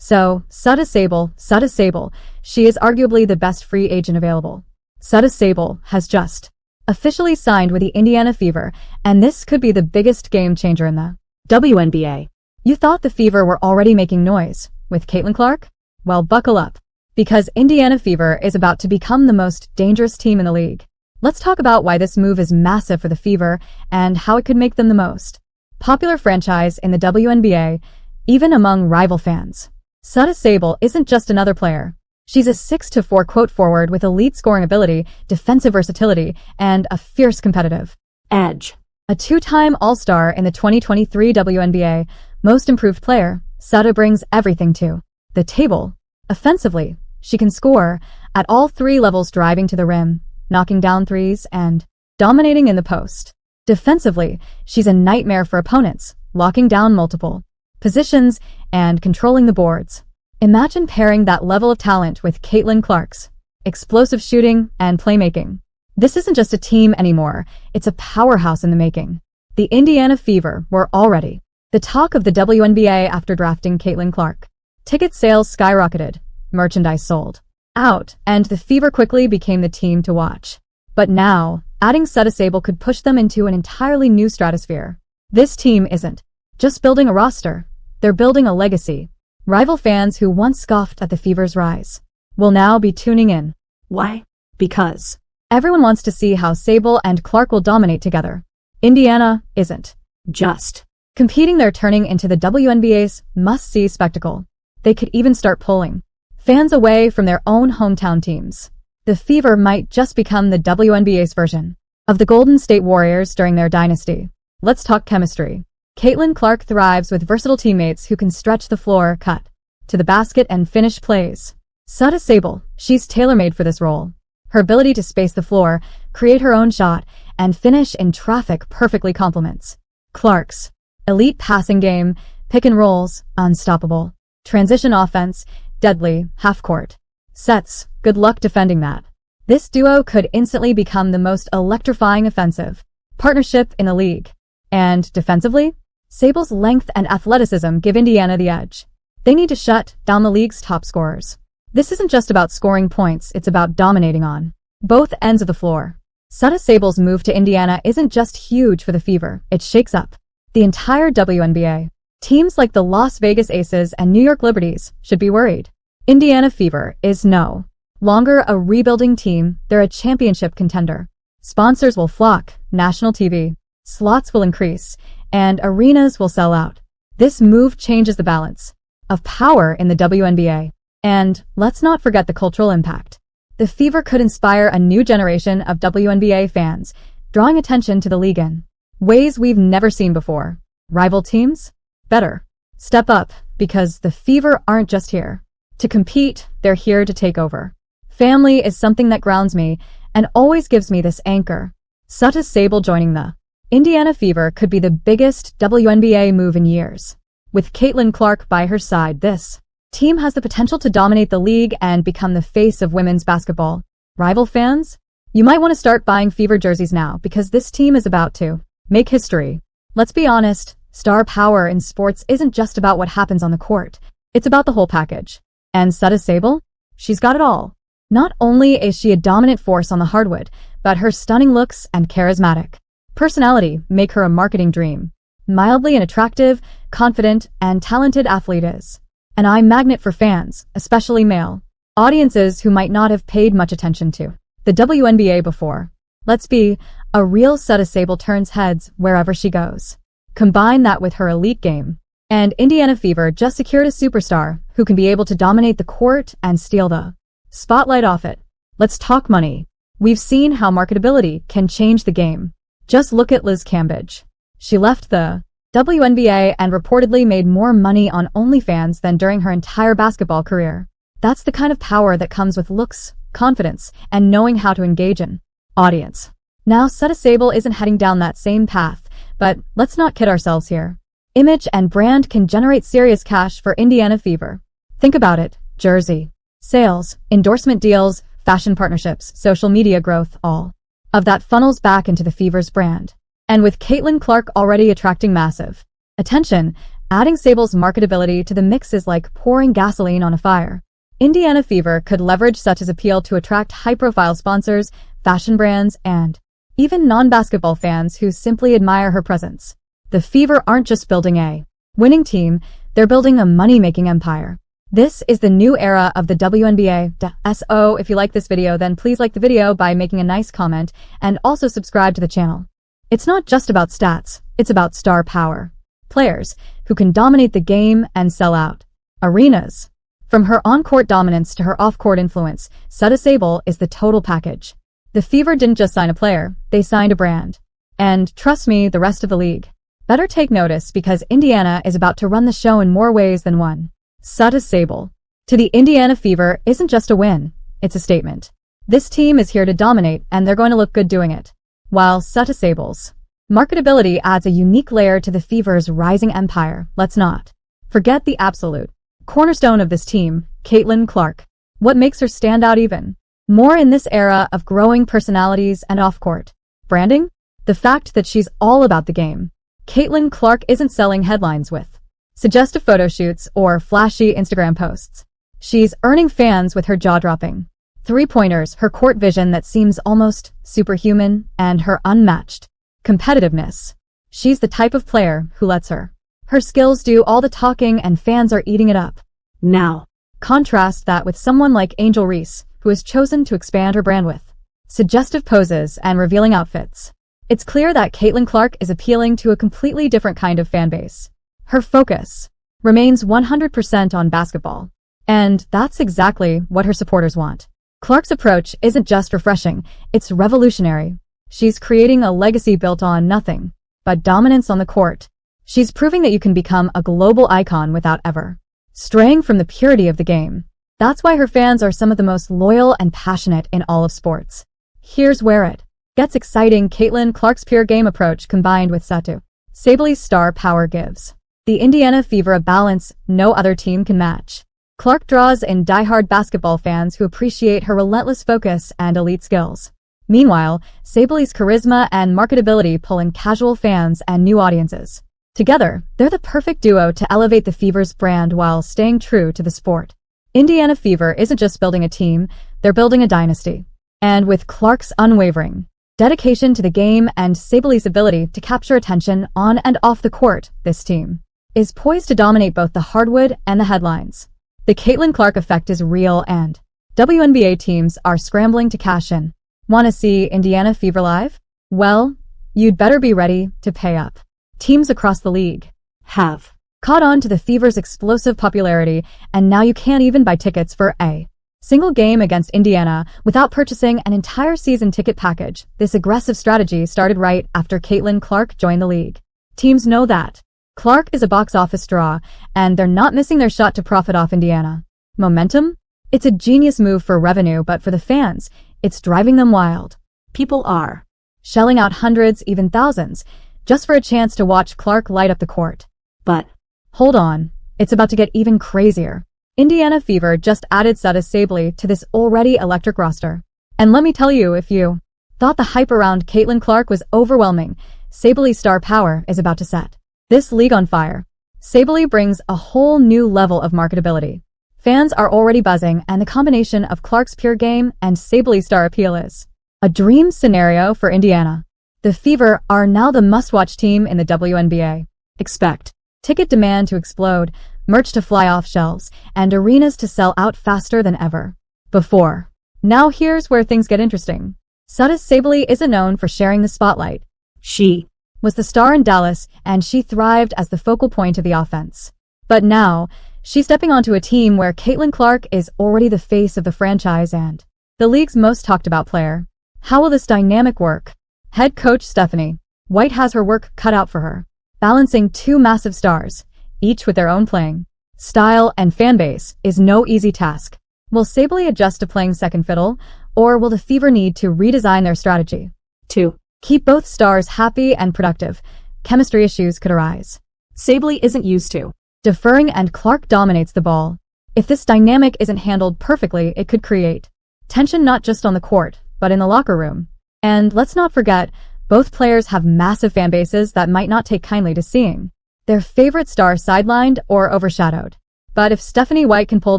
So, Satou Sabally, she is arguably the best free agent available. Satou Sabally has just officially signed with the Indiana Fever, and this could be the biggest game changer in the WNBA. You thought the Fever were already making noise with Caitlin Clark? Well, buckle up, because Indiana Fever is about to become the most dangerous team in the league. Let's talk about why this move is massive for the Fever and how it could make them the most popular franchise in the WNBA, even among rival fans. Satou Sabally isn't just another player. She's a 6'4" quote forward with elite scoring ability, defensive versatility, and a fierce competitive edge. A two-time All-Star in the 2023 WNBA Most Improved Player, Satou brings everything to the table. Offensively, she can score at all three levels, driving to the rim, knocking down threes, and dominating in the post. Defensively, she's a nightmare for opponents, locking down multiple positions and controlling the boards. Imagine pairing that level of talent with Caitlin Clark's explosive shooting and playmaking. This isn't just a team anymore, it's a powerhouse in the making. The Indiana Fever were already the talk of the WNBA after drafting Caitlin Clark. Ticket sales skyrocketed, merchandise sold out, and the Fever quickly became the team to watch. But now, adding Satou Sabally could push them into an entirely new stratosphere. This team isn't just building a roster, they're building a legacy. Rival fans who once scoffed at the Fever's rise will now be tuning in. Why? Because everyone wants to see how Sabally and Clark will dominate together. Indiana isn't just competing, they're turning into the WNBA's must-see spectacle. They could even start pulling fans away from their own hometown teams. The Fever might just become the WNBA's version of the Golden State Warriors during their dynasty. Let's talk chemistry. Caitlin Clark thrives with versatile teammates who can stretch the floor, cut to the basket, and finish plays. Satou Sabally, she's tailor-made for this role. Her ability to space the floor, create her own shot, and finish in traffic perfectly complements Clark's elite passing game, pick and rolls, unstoppable. Transition offense, deadly, half-court sets, good luck defending that. This duo could instantly become the most electrifying offensive partnership in the league. And defensively, Sabally's length and athleticism give Indiana the edge. They need to shut down the league's top scorers. This isn't just about scoring points, it's about dominating on both ends of the floor. Satou Sabally's move to Indiana isn't just huge for the Fever, it shakes up the entire WNBA. Teams like the Las Vegas Aces and New York Liberties should be worried. Indiana Fever is no longer a rebuilding team, they're a championship contender. Sponsors will flock, national TV slots will increase, and arenas will sell out. This move changes the balance of power in the WNBA. And let's not forget the cultural impact. The Fever could inspire a new generation of WNBA fans, drawing attention to the league in ways we've never seen before. Rival teams? Better step up, because the Fever aren't just here to compete, they're here to take over. Family is something that grounds me and always gives me this anchor. Satou Sabally joining the Indiana Fever could be the biggest WNBA move in years. With Caitlin Clark by her side, this team has the potential to dominate the league and become the face of women's basketball. Rival fans? You might want to start buying Fever jerseys now, because this team is about to make history. Let's be honest, star power in sports isn't just about what happens on the court. It's about the whole package. And Satou Sabally? She's got it all. Not only is she a dominant force on the hardwood, but her stunning looks and charismatic personality make her a marketing dream. Mildly unattractive, confident, and talented athlete is an eye magnet for fans, especially male audiences who might not have paid much attention to the WNBA before. Let's be a real. Satou Sabally turns heads wherever she goes. Combine that with her elite game, and Indiana Fever just secured a superstar who can be able to dominate the court and steal the spotlight off it. Let's talk money. We've seen how marketability can change the game. Just look at Liz Cambage. She left the WNBA and reportedly made more money on OnlyFans than during her entire basketball career. That's the kind of power that comes with looks, confidence, and knowing how to engage an audience. Now, Satou Sabally isn't heading down that same path, but let's not kid ourselves here. Image and brand can generate serious cash for Indiana Fever. Think about it: jersey sales, endorsement deals, fashion partnerships, social media growth, all of that funnels back into the Fever's brand. And with Caitlin Clark already attracting massive attention, Adding Sable's marketability to the mix is like pouring gasoline on a fire. Indiana Fever could leverage Satou's appeal to attract high-profile sponsors, fashion brands, and even non-basketball fans who simply admire her presence. The Fever aren't just building a winning team, they're building a money-making empire. This is the new era of the WNBA. So if you like this video, then please like the video by making a nice comment and also subscribe to the channel. It's not just about stats, it's about star power. Players who can dominate the game and sell out arenas. From her on-court dominance to her off-court influence, Satou Sabally is the total package. The Fever didn't just sign a player, they signed a brand. And trust me, the rest of the league better take notice because Indiana is about to run the show in more ways than one. Satou Sabally to the Indiana Fever isn't just a win, it's a statement. This team is here to dominate and they're going to look good doing it. While Satou Sabally's marketability adds a unique layer to the Fever's rising empire, let's not forget the absolute cornerstone of this team, Caitlin Clark. What makes her stand out even more in this era of growing personalities and off-court branding? The fact that she's all about the game. Caitlin Clark isn't selling headlines with suggestive photo shoots or flashy Instagram posts. She's earning fans with her jaw-dropping three-pointers, her court vision that seems almost superhuman, and her unmatched competitiveness. She's the type of player who lets her skills do all the talking and fans are eating it up. Now, contrast that with someone like Angel Reese, who has chosen to expand her brand with suggestive poses and revealing outfits. It's clear that Caitlin Clark is appealing to a completely different kind of fan base. Her focus remains 100% on basketball. And that's exactly what her supporters want. Clark's approach isn't just refreshing, it's revolutionary. She's creating a legacy built on nothing but dominance on the court. She's proving that you can become a global icon without ever straying from the purity of the game. That's why her fans are some of the most loyal and passionate in all of sports. Here's where it gets exciting. Caitlin Clark's pure game approach combined with Satou Sabally's star power gives the Indiana Fever a balance no other team can match. Clark draws in diehard basketball fans who appreciate her relentless focus and elite skills. Meanwhile, Sabally's charisma and marketability pull in casual fans and new audiences. Together, they're the perfect duo to elevate the Fever's brand while staying true to the sport. Indiana Fever isn't just building a team, they're building a dynasty. And with Clark's unwavering dedication to the game and Sabally's ability to capture attention on and off the court, this team is poised to dominate both the hardwood and the headlines. The Caitlin Clark effect is real and WNBA teams are scrambling to cash in. Want to see Indiana Fever live? Well, you'd better be ready to pay up. Teams across the league have caught on to the Fever's explosive popularity, and now you can't even buy tickets for a single game against Indiana without purchasing an entire season ticket package. This aggressive strategy started right after Caitlin Clark joined the league. Teams know that Clark is a box office draw, and they're not missing their shot to profit off Indiana. Momentum? It's a genius move for revenue, but for the fans, it's driving them wild. People are shelling out hundreds, even thousands, just for a chance to watch Clark light up the court. But hold on, it's about to get even crazier. Indiana Fever just added Satou Sabally to this already electric roster. And let me tell you, if you thought the hype around Caitlin Clark was overwhelming, Sabally's star power is about to set this league on fire. Sabally brings a whole new level of marketability. Fans are already buzzing, and the combination of Clark's pure game and Sabally's star appeal is a dream scenario for Indiana. The Fever are now the must-watch team in the WNBA. Expect ticket demand to explode, merch to fly off shelves, and arenas to sell out faster than ever before. Now here's where things get interesting. Satou Sabally isn't known for sharing the spotlight. She was the star in Dallas, and she thrived as the focal point of the offense. But now, she's stepping onto a team where Caitlin Clark is already the face of the franchise and the league's most talked about player. How will this dynamic work? Head coach Stephanie White has her work cut out for her, balancing two massive stars, each with their own playing style and fan base, is no easy task. Will Sabally adjust to playing second fiddle, or will the Fever need to redesign their strategy to keep both stars happy and productive? Chemistry issues could arise. Sabally isn't used to deferring, and Clark dominates the ball. If this dynamic isn't handled perfectly, it could create tension not just on the court, but in the locker room. And let's not forget, both players have massive fan bases that might not take kindly to seeing Their favorite star sidelined or overshadowed. But if Stephanie White can pull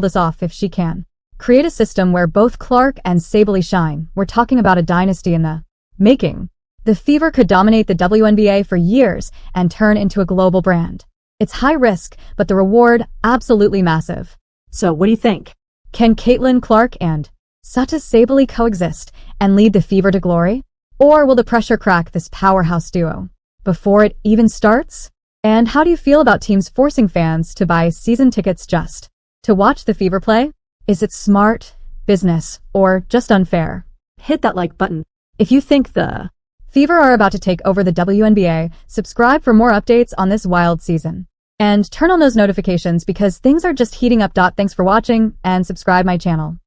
this off, if she can create a system where both Clark and Sabally shine, we're talking about a dynasty in the making. The Fever could dominate the WNBA for years and turn into a global brand. It's high risk, but the reward absolutely massive. So what do you think? Can Caitlin Clark and Satou Sabally coexist and lead the Fever to glory? Or will the pressure crack this powerhouse duo before it even starts? And how do you feel about teams forcing fans to buy season tickets just to watch the Fever play? Is it smart, business, or just unfair? Hit that like button. If you think the Fever are about to take over the WNBA, subscribe for more updates on this wild season. And turn on those notifications because things are just heating up. Thanks for watching and subscribe my channel.